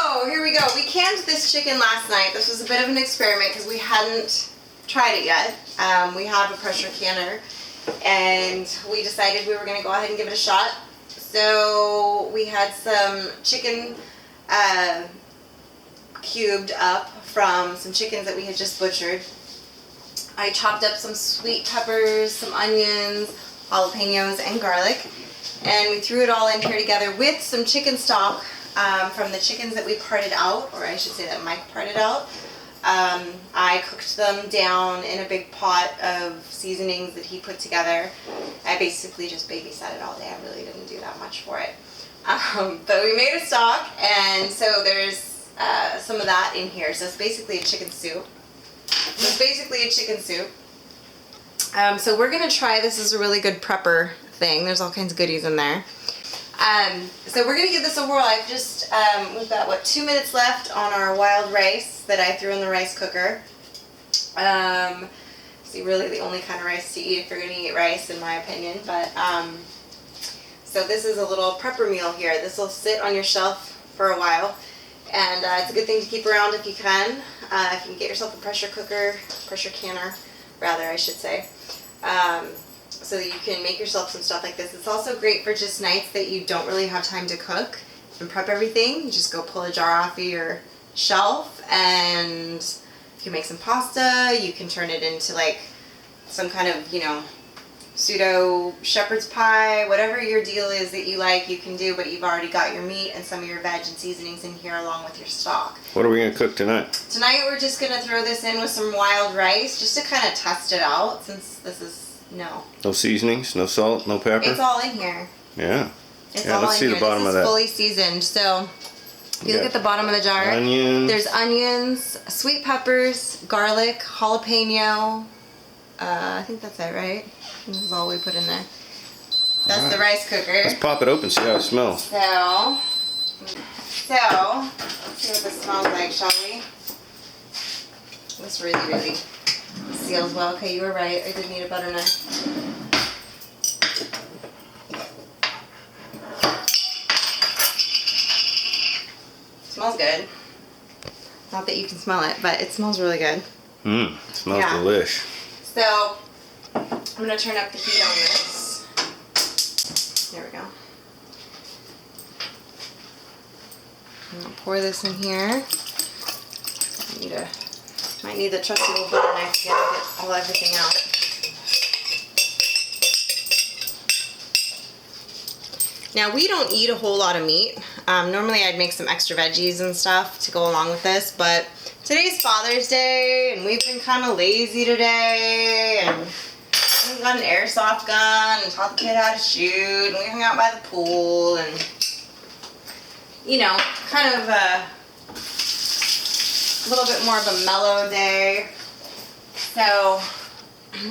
So here we go. We canned this chicken last night. This was a bit of an experiment because we hadn't tried it yet. We have a pressure canner and we decided we were going to go ahead and give it a shot. So we had some chicken cubed up from some chickens that we had just butchered. I chopped up some sweet peppers, some onions, jalapenos, and garlic. And we threw it all in here together with some chicken stock from the chickens that we parted out, or I should say that Mike parted out. I cooked them down in a big pot of seasonings that he put together. I basically just babysat it all day. I really didn't do that much for it. But we made a stock, and so there's some of that in here. So it's basically a chicken soup. So we're going to try, this is a really good prepper thing. There's all kinds of goodies in there. So we're going to give this a whirl. I've just, we've got, what, 2 minutes left on our wild rice that I threw in the rice cooker. See, really the only kind of rice to eat if you're going to eat rice, in my opinion. But, so this is a little prepper meal here. This will sit on your shelf for a while. And it's a good thing to keep around if you can. If you can get yourself a pressure canner, rather, I should say. So that you can make yourself some stuff like this. It's also great for just nights that you don't really have time to cook and prep everything. You just go pull a jar off of your shelf and you can make some pasta. You can turn it into like some kind of, you know, pseudo shepherd's pie. Whatever your deal is that you like, you can do, but you've already got your meat and some of your veg and seasonings in here along with your stock. What are we going to cook tonight? Tonight we're just going to throw this in with some wild rice just to kind of test it out, since this is no seasonings, no salt, no pepper? It's all in here. Yeah. It's yeah, all let's in see here. the bottom this of is that. fully seasoned. So if you look at the bottom of the jar, onions. There's onions, sweet peppers, garlic, jalapeno. I think that's it, right? This is all we put in there. That's right. The rice cooker. Let's pop it open, see how it smells. So let's see what this smells like, shall we? This really seals well. Okay, you were right. I did need a butter knife. Smells good. Not that you can smell it, but it smells really good. It smells delish. So I'm going to turn up the heat on this. There we go. I'm going to pour this in here. Might need the trusty little butter knife to get everything out. Now, we don't eat a whole lot of meat. Normally I'd make some extra veggies and stuff to go along with this, but today's Father's Day and we've been kind of lazy today, and we got an airsoft gun and taught the kid how to shoot, and we hung out by the pool, and you know, kind of a little bit more of a mellow day. So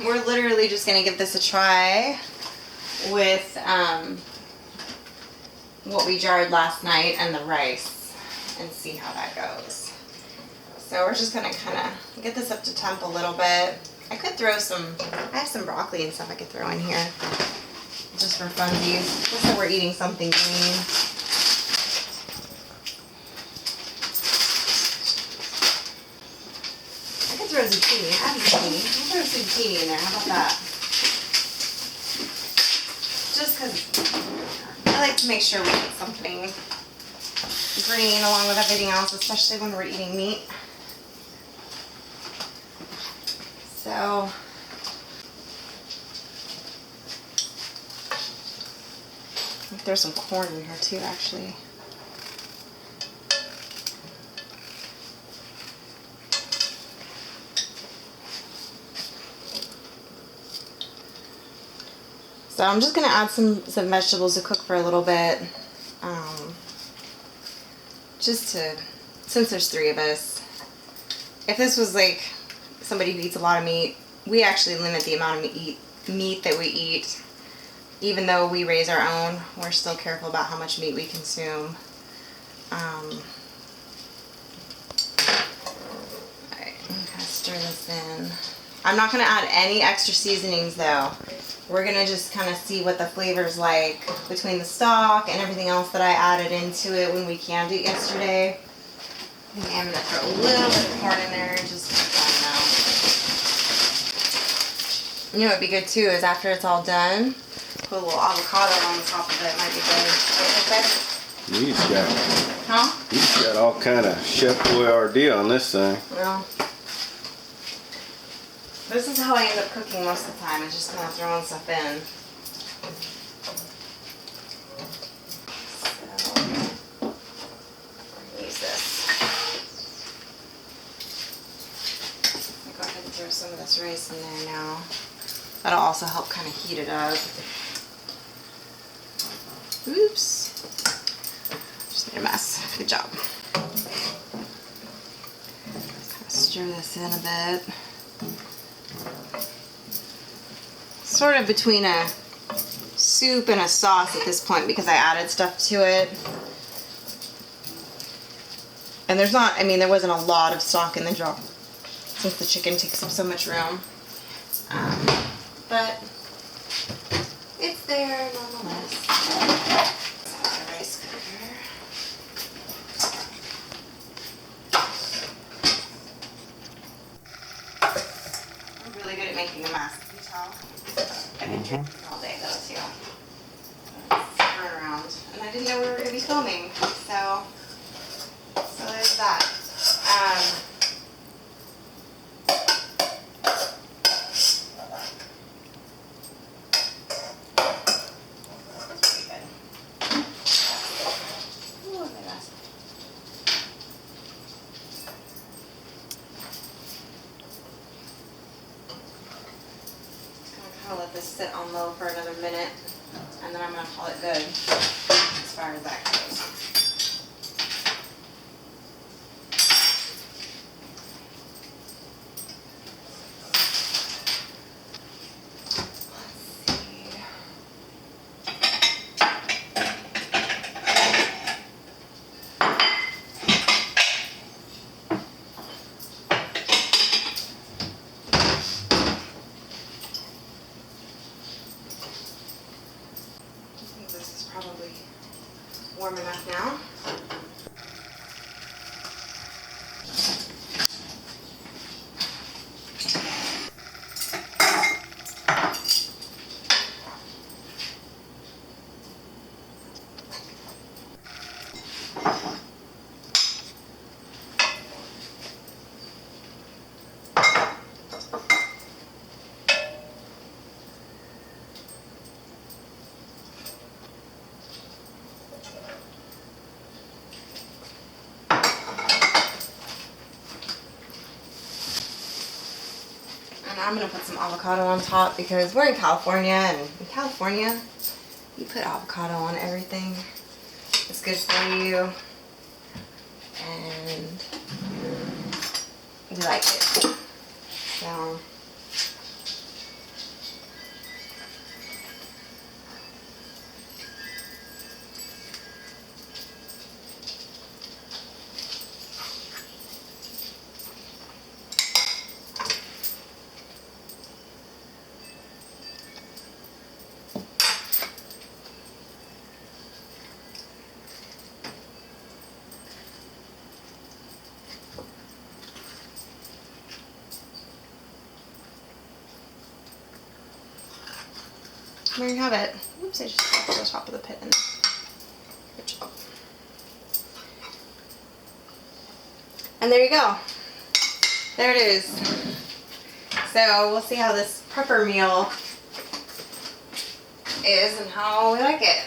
we're literally just gonna give this a try with what we jarred last night and the rice and see how that goes. So we're just gonna kind of get this up to temp a little bit. I could throw I have some broccoli and stuff I could throw in here just for funsies, just so we're eating something green. I could throw zucchini. I have zucchini. I'll throw some zucchini in there. How about that? Just because I like to make sure we get something green along with everything else, especially when we're eating meat. So there's some corn in here too, actually. So I'm just going to add some vegetables to cook for a little bit, since there's 3 of us. If this was like somebody who eats a lot of meat, we actually limit the amount of meat that we eat. Even though we raise our own, we're still careful about how much meat we consume. Alright, I'm going to stir this in. I'm not going to add any extra seasonings though. We're going to just kind of see what the flavor's like between the stock and everything else that I added into it when we canned it yesterday. Okay, I'm gonna throw a little bit of corn in there and just you know what'd be good too is after it's all done, put a little avocado on the top of it. Might be good. He's got all kind of Chef Boyardee on this thing. Well, this is how I end up cooking most of the time. It's just kind of throwing stuff in. Use this. I'll go ahead and throw some of this rice in there now. That'll also help kind of heat it up. Oops. Just made a mess. Good job. Kind of stir this in a bit. Sort of between a soup and a sauce at this point because I added stuff to it. And there's not, I mean, there wasn't a lot of stock in the jar since the chicken takes up so much room. But it's there nonetheless. Rice cooker. I'm really good at making a mess. Can you tell? I've been drinking all day though too. Turn around, and I didn't know we were going to be filming, so there's that. I'll let this sit on low for another minute, and then I'm going to call it good as far as that goes. Probably warm enough now. I'm going to put some avocado on top because we're in California, and in California you put avocado on everything. It's good for you and we like it. So there you have it. Oops, I just got to the top of the pit. Good job. And there you go. There it is. So we'll see how this prepper meal is and how we like it.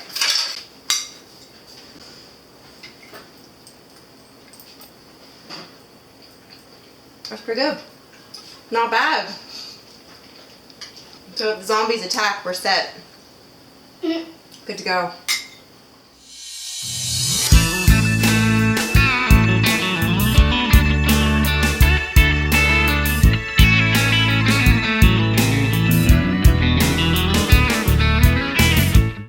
That's pretty good. Not bad. So if the zombies attack, we're set. Good to go.